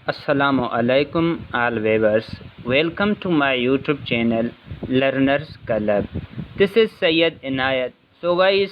Assalamu alaikum all viewers. Welcome to my YouTube channel Learners Club. This is Sayyid Inayat. So guys,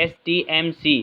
SDMC,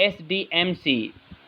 SDMC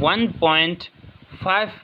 1.5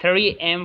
3M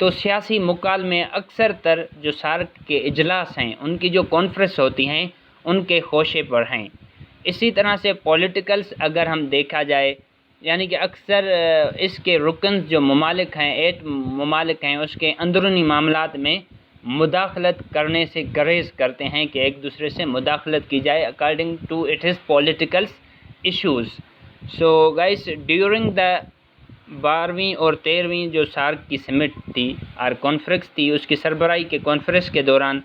تو سیاسی مکالمے اکثر تر جو SAARC کے اجلاس ہیں ان کی جو کانفرنس ہوتی ہیں ان کے خوشے پر ہیں۔ اسی طرح سے پولیٹیکلز اگر ہم دیکھا جائے یعنی کہ اکثر اس کے رکنز جو ممالک ہیں 8 ممالک ہیں اس کے اندرونی معاملات میں مداخلت کرنے سے گریز کرتے ہیں کہ ایک دوسرے سے مداخلت کی جائے according to its political issues. So guys during the 12ویں اور 13ویں جو سارک کی سمٹ تھی اور کانفرنس تھی اس کی سربراہی کے کانفرنس کے دوران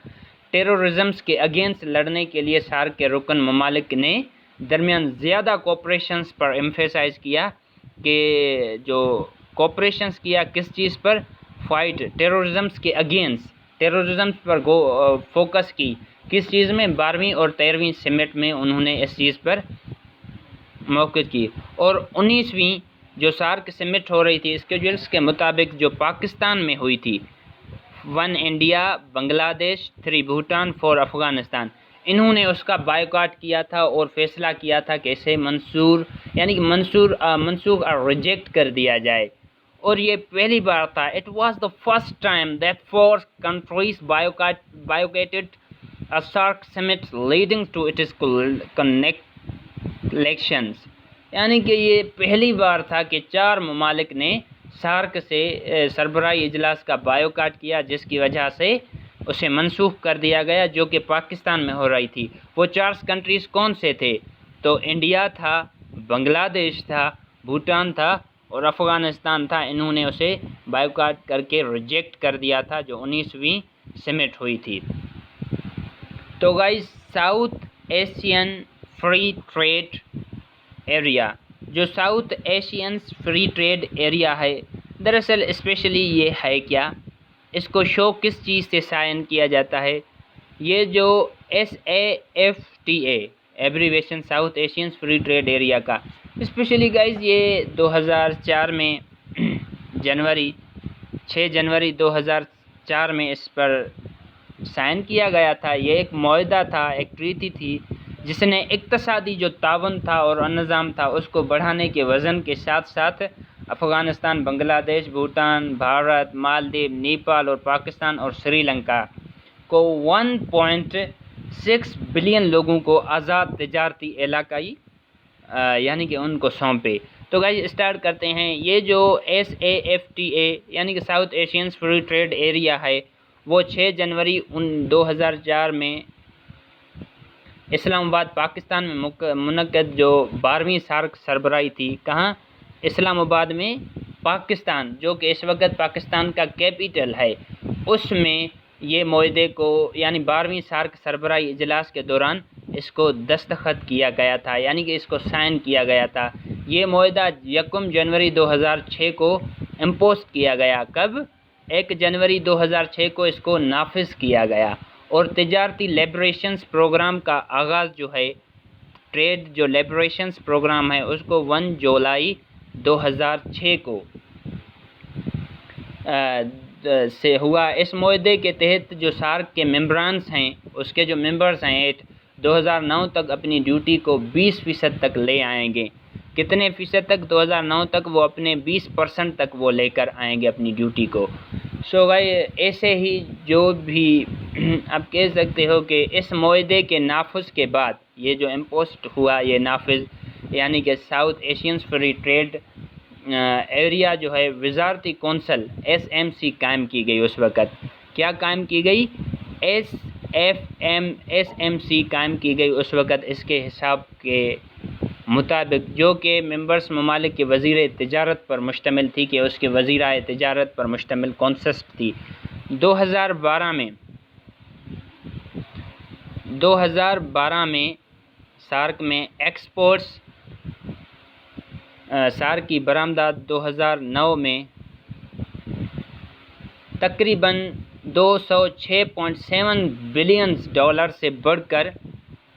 ٹیررزمس کے اگینسٹ لڑنے کے لیے سارک کے رکن ممالک نے درمیان زیادہ کوپریشنز پر ایمفیسائز کیا کہ جو کوپریشنز کیا کس چیز پر، فائٹ ٹیررزمس کے اگینسٹ، ٹیررزمس پر فوکس کی کس چیز میں، 12ویں اور 13ویں سمٹ میں انہوں نے اس چیز پر موقع کی۔ اور 19ویں جو سارک سمٹ ہو رہی تھی اسکیجولز کے مطابق جو پاکستان میں ہوئی تھی 1 انڈیا بنگلہ دیش 3 بھوٹان 4 افغانستان، انہوں نے اس کا بائیکاٹ کیا تھا اور فیصلہ کیا تھا کہ اسے منسوخ اور ریجیکٹ کر دیا جائے۔ اور یہ پہلی بار تھا، it was the first time that 4 countries boycotted a SAARC summit leading to its elections، یعنی کہ یہ پہلی بار تھا کہ 4 ممالک نے سارک سے سربراہی اجلاس کا بائیکاٹ کیا جس کی وجہ سے اسے منسوخ کر دیا گیا جو کہ پاکستان میں ہو رہی تھی۔ وہ 4 کنٹریز کون سے تھے؟ تو انڈیا تھا، بنگلہ دیش تھا، بھوٹان تھا اور افغانستان تھا۔ انہوں نے اسے بائیکاٹ کر کے ریجیکٹ کر دیا تھا جو 19ویں سمٹ ہوئی تھی۔ تو guys South Asian free trade area, جو South Asian free trade area ہے دراصل اسپیشلی یہ ہے کیا، اس کو شو کس چیز سے سائن کیا جاتا ہے؟ یہ جو SAFTA abbreviation South Asian free trade area کا اسپیشلی گائز یہ 2004 میں 6 جنوری 2004 میں اس پر سائن کیا گیا تھا۔ یہ ایک معاہدہ تھا، ایک ٹریٹی تھی جس نے اقتصادی جو تعاون تھا اور نظام تھا اس کو بڑھانے کے وژن کے ساتھ ساتھ افغانستان، بنگلہ دیش، بھوٹان، بھارت، مالدیپ، نیپال اور پاکستان اور سری لنکا کو 1.6 بلین لوگوں کو آزاد تجارتی علاقائی یعنی کہ ان کو سونپے۔ تو گائز اسٹارٹ کرتے ہیں۔ یہ جو SAFTA یعنی کہ South Asian free trade area ہے وہ 6 جنوری 2004 میں اسلام آباد پاکستان میں منعقد جو 12ویں سارک سربراہی تھی، کہاں؟ اسلام آباد میں پاکستان، جو کہ اس وقت پاکستان کا کیپیٹل ہے، اس میں یہ معاہدے کو یعنی 12ویں سارک سربراہی اجلاس کے دوران اس کو دستخط کیا گیا تھا یعنی کہ اس کو سائن کیا گیا تھا۔ یہ معاہدہ 1 جنوری 2006 کو امپوز کیا گیا۔ کب؟ 1 جنوری 2006 کو اس کو نافذ کیا گیا اور تجارتی لیبریشنز پروگرام کا آغاز جو ہے، ٹریڈ جو لیبریشنز پروگرام ہے اس کو 1 جولائی 2006 کو سے ہوا۔ اس معاہدے کے تحت جو سارک کے ممبرانس ہیں، اس کے جو ممبرز ہیں 2009 تک اپنی ڈیوٹی کو 20% تک لے آئیں گے۔ کتنے فیصد تک؟ 2009 تک وہ اپنے 20% تک وہ لے کر آئیں گے اپنی ڈیوٹی کو۔ سو بھائی ایسے ہی جو بھی آپ کہہ سکتے ہو کہ اس معاہدے کے نافذ کے بعد یہ جو امپوسٹ ہوا یہ نافذ یعنی کہ South Asian free trade area جو ہے وزارتی کونسل SMC قائم کی گئی۔ اس وقت کیا قائم کی گئی؟ SMC قائم کی گئی اس وقت اس کے حساب کے مطابق، جو کہ ممبرس ممالک کے وزیر تجارت پر مشتمل تھی کہ اس کے وزیرائے تجارت پر مشتمل کانسیسٹ تھی۔ 2012 میں سارک میں ایکسپورٹس سارک کی برآمدات 2009 میں تقریباً $206.7 بلین سے بڑھ کر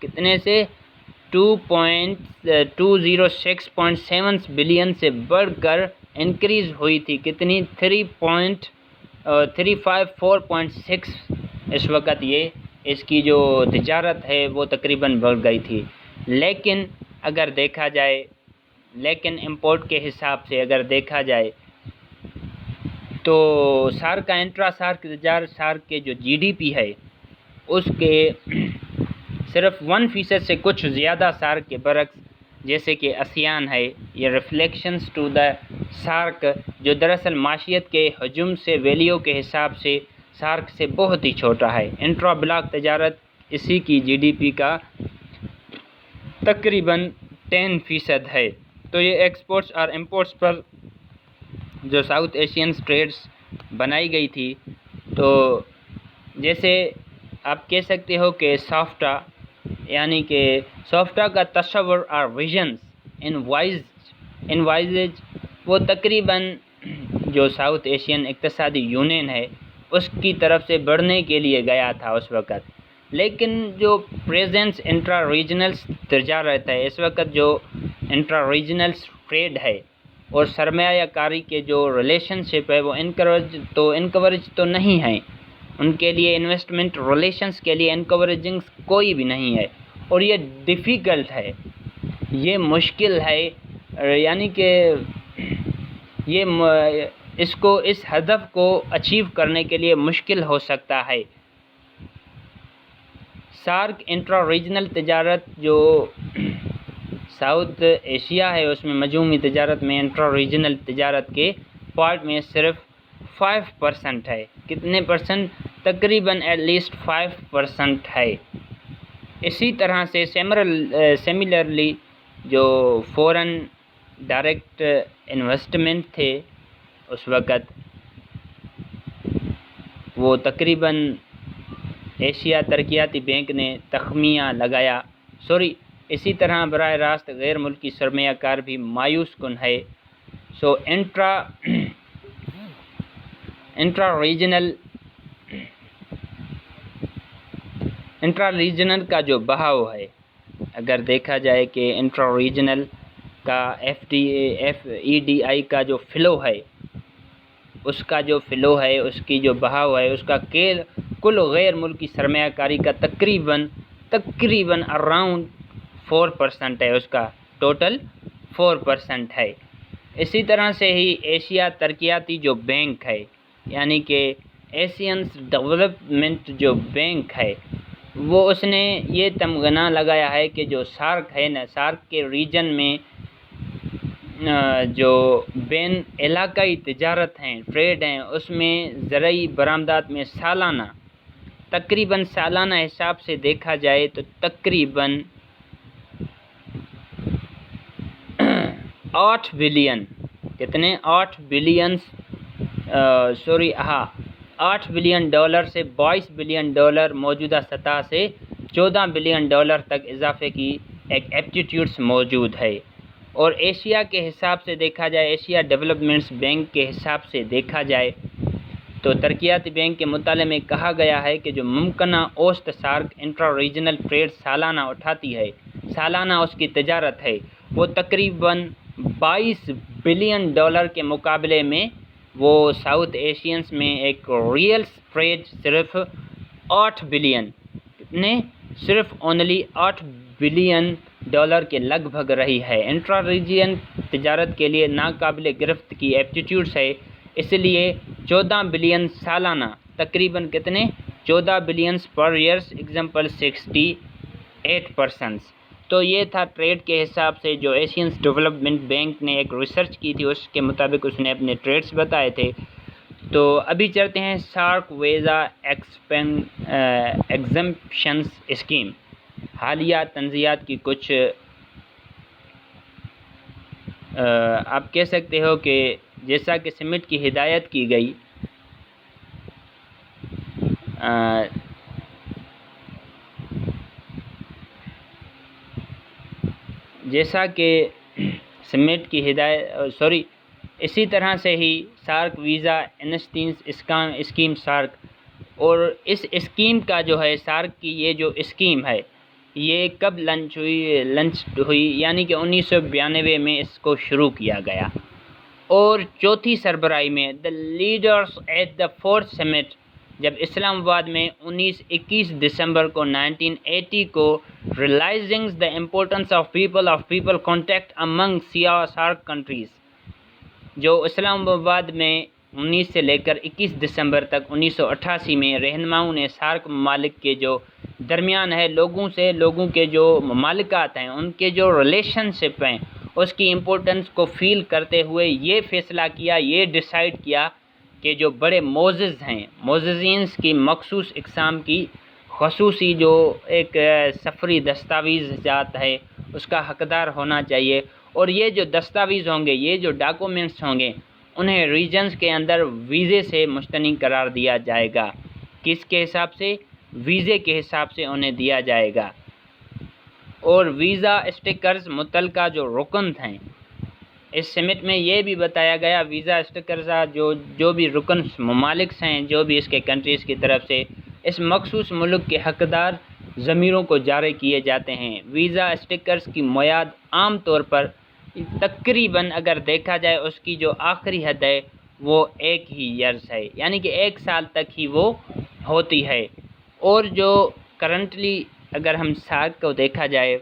کتنے سے 206.7 بلین سے بڑھ کر انکریز ہوئی تھی۔ کتنی؟ 354.6 اس وقت یہ اس کی جو تجارت ہے وہ تقریباً بڑھ گئی تھی۔ لیکن اگر دیکھا جائے امپورٹ کے حساب سے اگر دیکھا جائے تو سارک کا انٹرا سارک تجارت سارک کے جو جی ڈی پی ہے اس کے صرف 1% سے کچھ زیادہ سارک کے برعکس جیسے کہ آسیان ہے، یہ ریفلیکشنز ٹو دا سارک جو دراصل معیشت کے حجم سے ویلیو کے حساب سے سارک سے بہت ہی چھوٹا ہے۔ انٹرا بلاک تجارت اسی کی جی ڈی پی کا تقریباً 10% ہے۔ تو یہ ایکسپورٹس اور امپورٹس پر جو ساؤتھ ایشین ٹریڈز بنائی گئی تھی، تو جیسے آپ کہہ سکتے ہو کہ سافٹا، یعنی کہ سافٹا کا تصور اور ویژنز انوائزج وہ تقریباً جو ساؤتھ ایشین اقتصادی یونین ہے اس کی طرف سے بڑھنے کے لیے گیا تھا اس وقت، لیکن جو پریزنس انٹرا ریجنل تجارت ہے، اس وقت جو انٹرا ریجنل ٹریڈ ہے اور سرمایہ کاری کے جو ریلیشن شپ ہے وہ انکوریج تو نہیں ہے، ان کے لیے انویسٹمنٹ ریلیشنز کے لیے انکوریجنگ کوئی بھی نہیں ہے، اور یہ ڈیفیکلٹ ہے، یہ مشکل ہے، یعنی کہ یہ اس ہدف کو اچیو کرنے کے لیے مشکل ہو سکتا ہے۔ سارک انٹرا ریجنل تجارت جو ساؤتھ ایشیا ہے اس میں مجموعی تجارت میں انٹرا ریجنل تجارت کے پارٹ میں صرف 5% ہے۔ کتنے پرسنٹ؟ تقریباً ایٹ لیسٹ 5% ہے۔ اسی طرح سے سیملرلی جو فورن ڈائریکٹ انویسٹمنٹ تھے اس وقت وہ تقریباً ایشیا ترقیاتی بینک نے تخمینہ لگایا، اسی طرح براہ راست غیر ملکی سرمایہ کار بھی مایوس کن ہے۔ سو انٹرا ریجنل کا جو بہاؤ ہے، اگر دیکھا جائے کہ انٹرا ریجنل کا FDI کا جو فلو ہے، اس کا جو فلو ہے، اس کی جو بہاؤ ہے، اس کا کل غیر ملکی سرمایہ کاری کا تقریباً اراؤنڈ 4% ہے، اس کا ٹوٹل 4% ہے۔ اسی طرح سے ہی ایشیا ترقیاتی جو بینک ہے، یعنی کہ ایشین ڈیولپمنٹ جو بینک ہے، وہ اس نے یہ تمغہ لگایا ہے کہ جو سارک ہے نا، سارک کے ریجن میں جو بین علاقائی تجارت ہیں، ٹریڈ ہیں، اس میں زرعی برآمدات میں تقریباً سالانہ حساب سے دیکھا جائے تو تقریباً 8 بلین ڈالر سے 22 بلین ڈالر موجودہ سطح سے 14 بلین ڈالر تک اضافے کی ایک ایپٹیٹیوڈس موجود ہے۔ اور ایشیا کے حساب سے دیکھا جائے، ایشیا ڈیولپمنٹس بینک کے حساب سے دیکھا جائے تو ترقیاتی بینک کے مطالعے میں کہا گیا ہے کہ جو ممکنہ اوسط سارک انٹرا ریجنل ٹریڈ سالانہ اس کی تجارت ہے، وہ تقریباً 22 بلین ڈالر کے مقابلے میں وہ ساؤتھ ایشینز میں ایک ریئل ٹریڈ صرف 8 بلین ڈالر کے لگ بھگ رہی ہے۔ انٹرا ریجن تجارت کے لیے ناقابل گرفت کی ایپٹیٹیوڈس ہے، اس لیے 14 بلین سالانہ، تقریباً 14 بلینز پر ایئرس، ایگزامپل 68%۔ تو یہ تھا ٹریڈ کے حساب سے جو ایشین ڈیولپمنٹ بینک نے ایک ریسرچ کی تھی، اس کے مطابق اس نے اپنے ٹریڈز بتائے تھے۔ تو ابھی چلتے ہیں سارک ویزا ایگزمپشنز اسکیم، حالیہ تنازعات کی کچھ آپ کہہ سکتے ہو کہ جیسا کہ سمٹ کی ہدایت کی گئی، اسی طرح سے ہی سارک ویزا اسکیم سارک، اور اس اسکیم کا جو ہے سارک کی یہ جو اسکیم ہے یہ کب لانچ ہوئی، یعنی کہ 1992 میں اس کو شروع کیا گیا، اور چوتھی سربراہی میں the leaders at the fourth summit, جب اسلام آباد میں 21 دسمبر کو 1980 کو realizing the importance of people contact among SAARC countries, جو اسلام آباد میں 19 سے لے کر 21 دسمبر تک 1988 میں رہنماؤں نے سارک ممالک کے جو درمیان ہے لوگوں کے جو ممالکات ہیں ان کے جو ریلیشن شپ ہیں اس کی امپورٹنس کو فیل کرتے ہوئے یہ فیصلہ کیا، یہ ڈیسائیڈ کیا کہ جو بڑے موزز ہیں، موززینس کی مخصوص اقسام کی خصوصی جو ایک سفری دستاویز ذات ہے اس کا حقدار ہونا چاہیے، اور یہ جو دستاویز ہوں گے، یہ جو ڈاکومنٹس ہوں گے، انہیں ریجنز کے اندر ویزے سے مشتنی قرار دیا جائے گا۔ کس کے حساب سے؟ ویزے کے حساب سے انہیں دیا جائے گا۔ اور ویزا اسٹیکرز متعلقہ جو رکن ہیں، اس سمٹ میں یہ بھی بتایا گیا ویزا اسٹیکرز جو بھی رکن ممالک ہیں، جو بھی اس کے کنٹریز کی طرف سے اس مخصوص ملک کے حقدار ضمیروں کو جاری کیے جاتے ہیں۔ ویزا اسٹیکرز کی میعاد عام طور پر تقریباً اگر دیکھا جائے اس کی جو آخری حد ہے وہ 1 ہی ایئرس ہے، یعنی کہ 1 سال تک ہی وہ ہوتی ہے۔ اور جو کرنٹلی اگر ہم سارک کو دیکھا جائے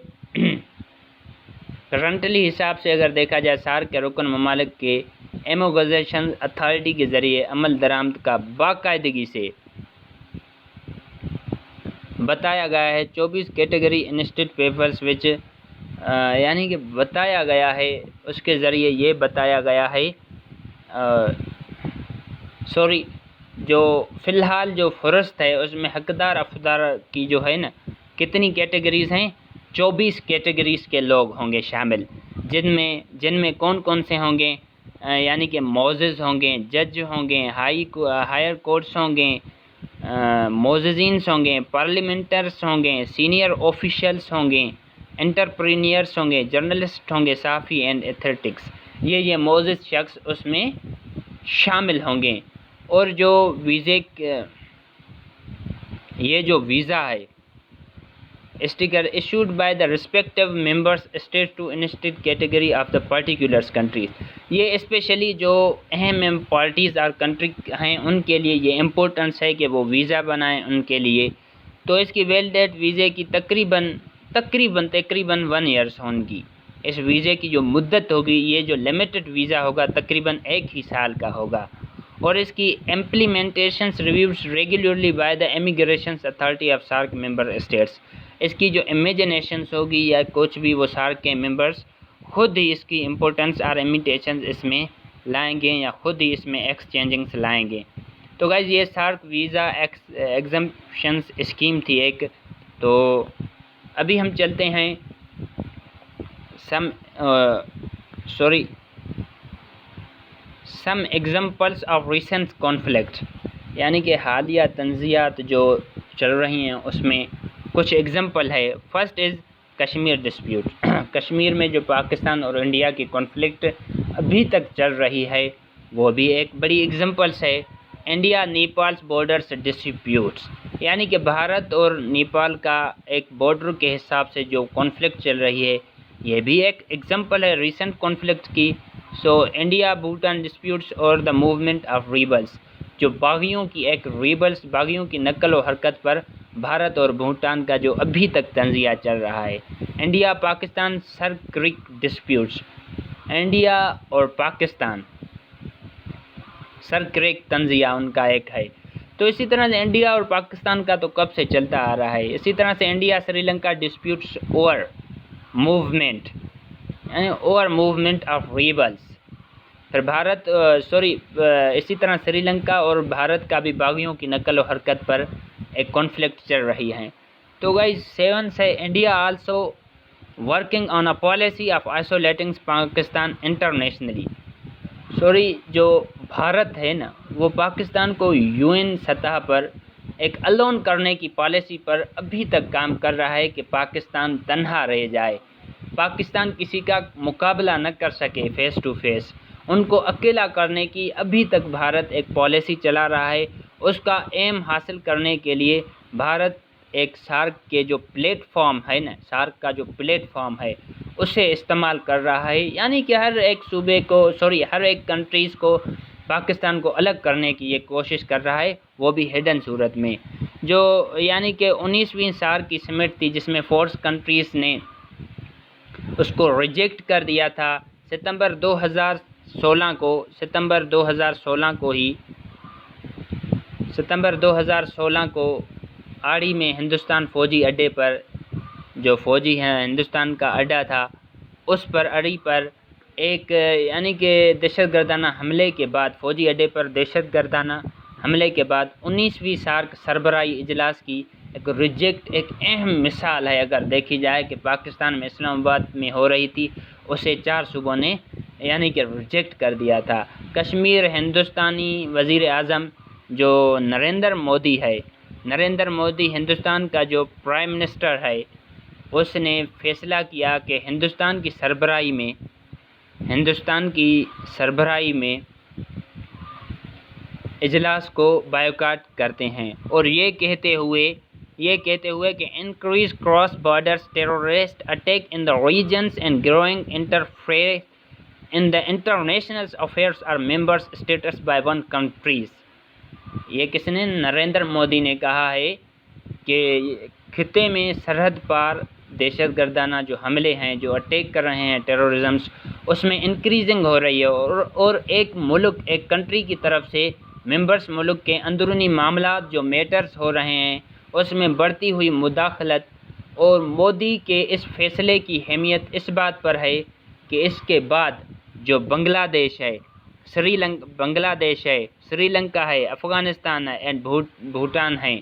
کرنٹلی حساب سے اگر دیکھا جائے سارک کے رکن ممالک کے ایموگزیشن اتھارٹی کے ذریعے عمل درآمد کا باقاعدگی سے بتایا گیا ہے 24 کیٹیگری انسٹیٹ پیپرز وچ یعنی کہ بتایا گیا ہے، اس کے ذریعے یہ بتایا گیا ہے جو فی الحال جو فہرست ہے اس میں حقدار افراد کی جو ہے نا کتنی کیٹیگریز ہیں؟ 24 کیٹیگریز کے لوگ ہوں گے شامل، جن میں کون کون سے ہوں گے؟ یعنی کہ موزز ہوں گے، جج ہوں گے، ہائر کورٹس ہوں گے، موززینس ہوں گے، پارلیمنٹرز ہوں گے، سینئر آفیشلز ہوں گے، انٹرپرینئرز ہوں گے، جرنلسٹ ہوں گے، صحافی اینڈ ایتھلیٹکس، یہ موزز شخص اس میں شامل ہوں گے۔ اور جو یہ جو ویزا ہے sticker issued by the respective members state to instate category of the particulars countries, یہ اسپیشلی جو اہم پارٹیز اور کنٹری ہیں ان کے لیے یہ امپورٹنس ہے کہ وہ ویزا بنائیں ان کے لیے۔ تو اس کی ویلڈیٹ ویزے کی تقریباً 1 ایئرس ہوگی۔ اس ویزے کی جو مدت ہوگی، یہ جو لمیٹڈ ویزا ہوگا تقریباً 1 ہی سال کا ہوگا، اور اس کی implementations reviews regularly by the immigrations authority of SAARC member states, اس کی جو امیجنیشنز ہوگی یا کچھ بھی وہ سارک کے ممبرز خود ہی اس کی امپورٹنس اور امیٹیشنز اس میں لائیں گے یا خود ہی اس میں ایکسچینجنگز لائیں گے۔ تو گائز یہ سارک ویزا ایگزمپشنز اسکیم تھی ایک۔ تو ابھی ہم چلتے ہیں some examples of recent conflict, یعنی کہ حالیہ تنازعات جو چل رہی ہیں اس میں کچھ ایگزامپل ہے۔ First is Kashmir dispute, Kashmir میں جو پاکستان اور انڈیا کی کانفلکٹ ابھی تک چل رہی ہے وہ بھی ایک بڑی ایگزامپلس ہے۔ انڈیا نیپالس بارڈرس ڈسپیوٹس، یعنی کہ بھارت اور نیپال کا ایک بارڈر کے حساب سے جو کانفلکٹ چل رہی ہے یہ بھی ایک ایگزامپل ہے ریسنٹ کانفلکٹ کی۔ انڈیا بھوٹان ڈسپیوٹس اور دا موومنٹ آف ریبلس، جو باغیوں کی نقل و حرکت پر بھارت اور بھوٹان کا جو ابھی تک تنازعہ چل رہا ہے۔ انڈیا پاکستان سر کریک ڈسپیوٹس، انڈیا اور پاکستان سر کریک تنازعہ ان کا ایک ہے۔ تو اسی طرح سے انڈیا اور پاکستان کا تو کب سے چلتا آ رہا ہے۔ اسی طرح سے India Sri Lanka disputes over movement of rebels, پھر اسی طرح سری لنکا اور بھارت کا بھی باغیوں کی نقل و حرکت پر ایک کانفلکٹ چل رہی ہے۔ تو گائز 7 ہے India also working on a policy of isolating Pakistan internationally, جو بھارت ہے نا وہ پاکستان کو UN سطح پر ایک الون کرنے کی پالیسی پر ابھی تک کام کر رہا ہے کہ پاکستان تنہا رہ جائے، پاکستان کسی کا مقابلہ نہ کر سکے فیس ٹو فیس، ان کو اکیلا کرنے کی ابھی تک بھارت ایک پالیسی چلا رہا ہے۔ اس کا ایم حاصل کرنے کے لیے بھارت ایک سارک کے جو پلیٹ فارم ہے نا، سارک کا جو پلیٹ فارم ہے اسے استعمال کر رہا ہے، یعنی کہ ہر ایک کنٹریز کو پاکستان کو الگ کرنے کی یہ کوشش کر رہا ہے، وہ بھی ہڈن صورت میں، جو یعنی کہ 19ویں سارک کی سمٹ تھی جس میں 4 کنٹریز نے اس کو ریجیکٹ کر دیا تھا ستمبر ستمبر 2016 کو آڑی میں ہندوستان فوجی اڈے پر، جو فوجی ہیں ہندوستان کا اڈا تھا، اس پر اڑی پر ایک یعنی کہ دہشت گردانہ حملے کے بعد، فوجی اڈے پر دہشت گردانہ حملے کے بعد 19ویں سارک سربراہی اجلاس کی ایک اہم مثال ہے اگر دیکھی جائے کہ پاکستان میں اسلام آباد میں ہو رہی تھی، اسے 4 صوبوں نے یعنی کہ ریجیکٹ کر دیا تھا۔ کشمیر ہندوستانی وزیر اعظم جو نریندر مودی ہندوستان کا جو پرائم منسٹر ہے، اس نے فیصلہ کیا کہ ہندوستان کی سربراہی میں اجلاس کو بائیکاٹ کرتے ہیں، اور یہ کہتے ہوئے کہ increase cross borders terrorist attack in the regions and growing interfere in the international affairs are members states by one countries. یہ کس نے؟ نریندر مودی نے کہا ہے کہ خطے میں سرحد پار دہشت گردانہ جو حملے ہیں، جو اٹیک کر رہے ہیں ٹیررزمس، اس میں انکریزنگ ہو رہی ہے، اور ایک کنٹری کی طرف سے ممبرس ملک کے اندرونی معاملات جو میٹرز ہو رہے ہیں، اس میں بڑھتی ہوئی مداخلت، اور مودی کے اس فیصلے کی اہمیت اس بات پر ہے کہ اس کے بعد جو بنگلہ دیش ہے، سری لنکا ہے، افغانستان ہے اینڈ بھوٹان ہے،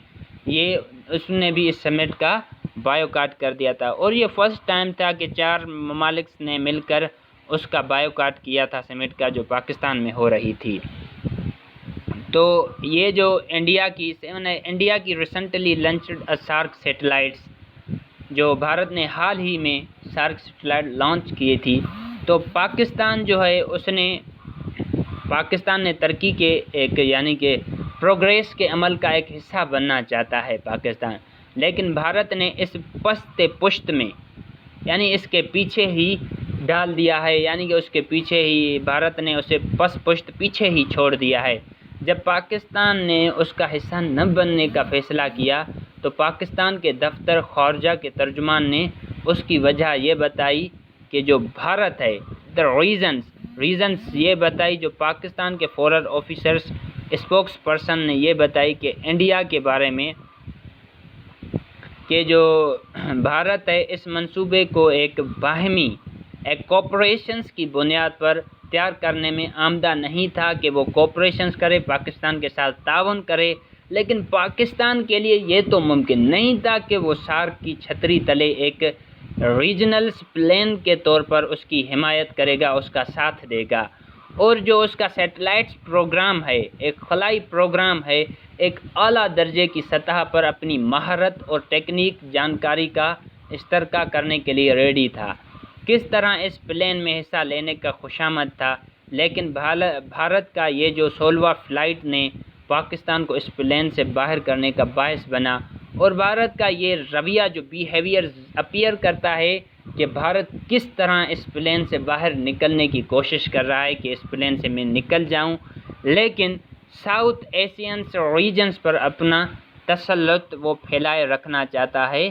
اس نے بھی اس سمٹ کا بائیکاٹ کر دیا تھا، اور یہ فرسٹ ٹائم تھا کہ 4 ممالک نے مل کر اس کا بائیکاٹ کیا تھا سمٹ کا، جو پاکستان میں ہو رہی تھی۔ تو یہ جو انڈیا کی ریسنٹلی لانچڈ سارک سیٹلائٹس، جو بھارت نے حال ہی میں سارک سیٹلائٹ لانچ کی تھی، تو پاکستان جو ہے پاکستان نے ترقی کے ایک یعنی کہ پروگریس کے عمل کا ایک حصہ بننا چاہتا ہے پاکستان، لیکن بھارت نے اس پست پشت میں یعنی اس کے پیچھے ہی ڈال دیا ہے، یعنی کہ اس کے پیچھے ہی بھارت نے اسے پشت پیچھے ہی چھوڑ دیا ہے۔ جب پاکستان نے اس کا حصہ نہ بننے کا فیصلہ کیا تو پاکستان کے دفتر خارجہ کے ترجمان نے اس کی وجہ یہ بتائی کہ جو بھارت ہے، ریزنز یہ بتائی، جو پاکستان کے فورن آفیسرز اسپوکس پرسن نے یہ بتائی کہ انڈیا کے بارے میں کہ جو بھارت ہے اس منصوبے کو ایک کوپریشنز کی بنیاد پر تیار کرنے میں آمدہ نہیں تھا کہ وہ کوپریشنز کرے، پاکستان کے ساتھ تعاون کرے، لیکن پاکستان کے لیے یہ تو ممکن نہیں تھا کہ وہ سارک کی چھتری تلے ایک ریجنل پلان کے طور پر اس کی حمایت کرے گا، اس کا ساتھ دے گا، اور جو اس کا سیٹلائٹس پروگرام ہے، ایک خلائی پروگرام ہے، ایک اعلیٰ درجے کی سطح پر اپنی مہارت اور ٹیکنیک جانکاری کا اشتراک کرنے کے لیے ریڈی تھا۔ کس طرح اس پلان میں حصہ لینے کا خوشامد تھا، لیکن بھارت کا یہ جو 16واں فلائٹ نے پاکستان کو اس پلان سے باہر کرنے کا باعث بنا، اور بھارت کا یہ رویہ جو بیہیویئر اپیئر کرتا ہے کہ بھارت کس طرح اس پلان سے باہر نکلنے کی کوشش کر رہا ہے کہ اس پلان سے میں نکل جاؤں، لیکن ساؤتھ ایشین ریجنز پر اپنا تسلط وہ پھیلائے رکھنا چاہتا ہے۔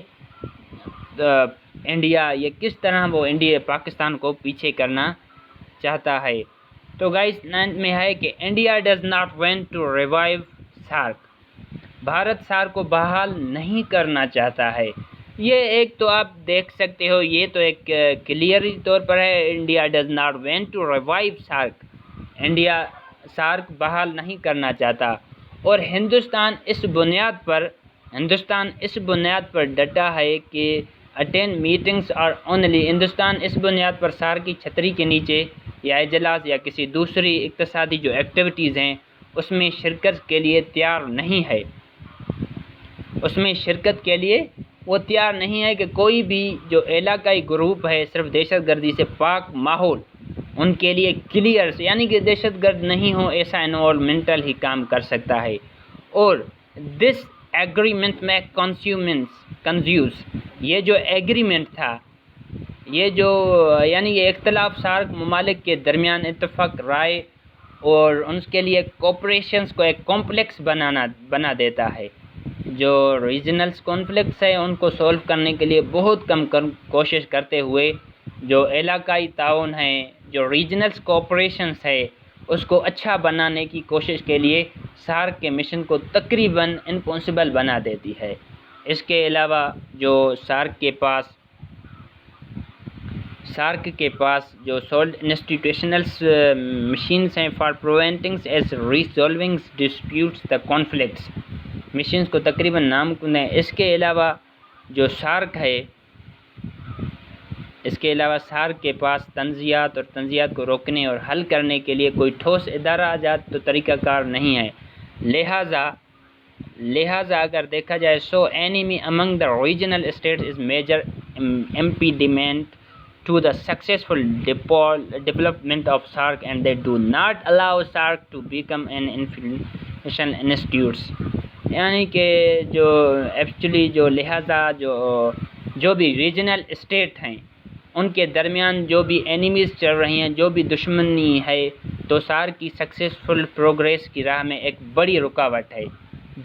انڈیا یہ کس طرح وہ پاکستان کو پیچھے کرنا چاہتا ہے۔ تو گائز 9 میں ہے کہ India does not want to revive SAARC, Bharat SAARC کو بحال نہیں کرنا چاہتا ہے۔ یہ ایک تو آپ دیکھ سکتے ہو، یہ تو ایک کلیئر طور پر ہے، India does not want to revive SAARC, India SAARC بحال نہیں کرنا چاہتا، اور ہندوستان اس بنیاد پر ڈٹا ہے کہ attend meetings are only, Hindustan اس بنیاد پر سارک کی چھتری کے نیچے یا اجلاس یا کسی دوسری اقتصادی جو ایکٹیویٹیز ہیں اس میں شرکت کے لیے تیار نہیں ہے، وہ تیار نہیں ہے کہ کوئی بھی جو علاقائی گروپ ہے صرف دہشت گردی سے پاک ماحول ان کے لیے کلیئر یعنی کہ دہشت گرد نہیں ہو ایسا انوائرمنٹل ہی کام کر سکتا ہے، اور دس ایگریمنٹ میں کنزیوز یہ جو ایگریمنٹ تھا، یہ جو یعنی یہ اختلاف سارک ممالک کے درمیان اتفاق رائے اور ان کے لیے کوپریشنز کو ایک کمپلیکس بنا دیتا ہے، جو ریجنلز کانفلکٹس ہیں ان کو سولو کرنے کے لیے بہت کم کوشش کرتے ہوئے جو علاقائی تعاون ہے، جو ریجنلس کوآپریشنس ہے اس کو اچھا بنانے کی کوشش کے لیے سارک کے مشن کو تقریباً امپاسبل بنا دیتی ہے۔ اس کے علاوہ جو سارک کے پاس جو سولڈ انسٹیٹیوشنلس مشینس ہیں for preventing as resolving disputes the conflicts, machines کو تقریباً ناممکن ہے۔ اس کے علاوہ سارک کے پاس تنازعات کو روکنے اور حل کرنے کے لیے کوئی ٹھوس ادارہ جات تو طریقہ کار نہیں ہے۔ لہٰذا اگر دیکھا جائے so enemy among the regional states is major impediment to the successful development of SARC, and they do not allow SARC to become an influential institutes، یعنی کہ جو ایکچولی لہٰذا جو بھی ریجنل اسٹیٹ ہیں ان کے درمیان جو بھی اینیمیز چل رہی ہیں، جو بھی دشمنی ہے، تو سارک کی سکسیسفل پروگریس کی راہ میں ایک بڑی رکاوٹ ہے،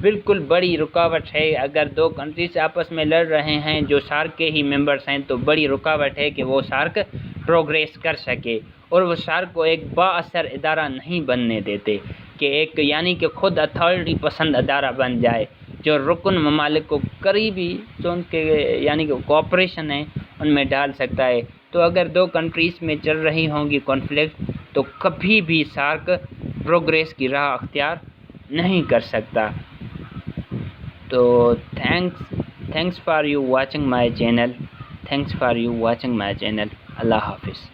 بالکل بڑی رکاوٹ ہے۔ اگر دو کنٹریز آپس میں لڑ رہے ہیں جو سارک کے ہی ممبرس ہیں تو بڑی رکاوٹ ہے کہ وہ سارک پروگریس کر سکے، اور وہ سارک کو ایک با اثر ادارہ نہیں بننے دیتے کہ ایک یعنی کہ خود اتھارٹی پسند ادارہ بن جائے جو رکن ممالک کو قریبی جو ان کے یعنی کہ کوآپریشن ہے ان میں ڈال سکتا ہے۔ تو اگر دو کنٹریز میں چل رہی ہوں گی کانفلکٹ تو کبھی بھی سارک پروگریس کی راہ اختیار نہیں کر سکتا۔ تو thanks for you watching my channel. اللہ حافظ۔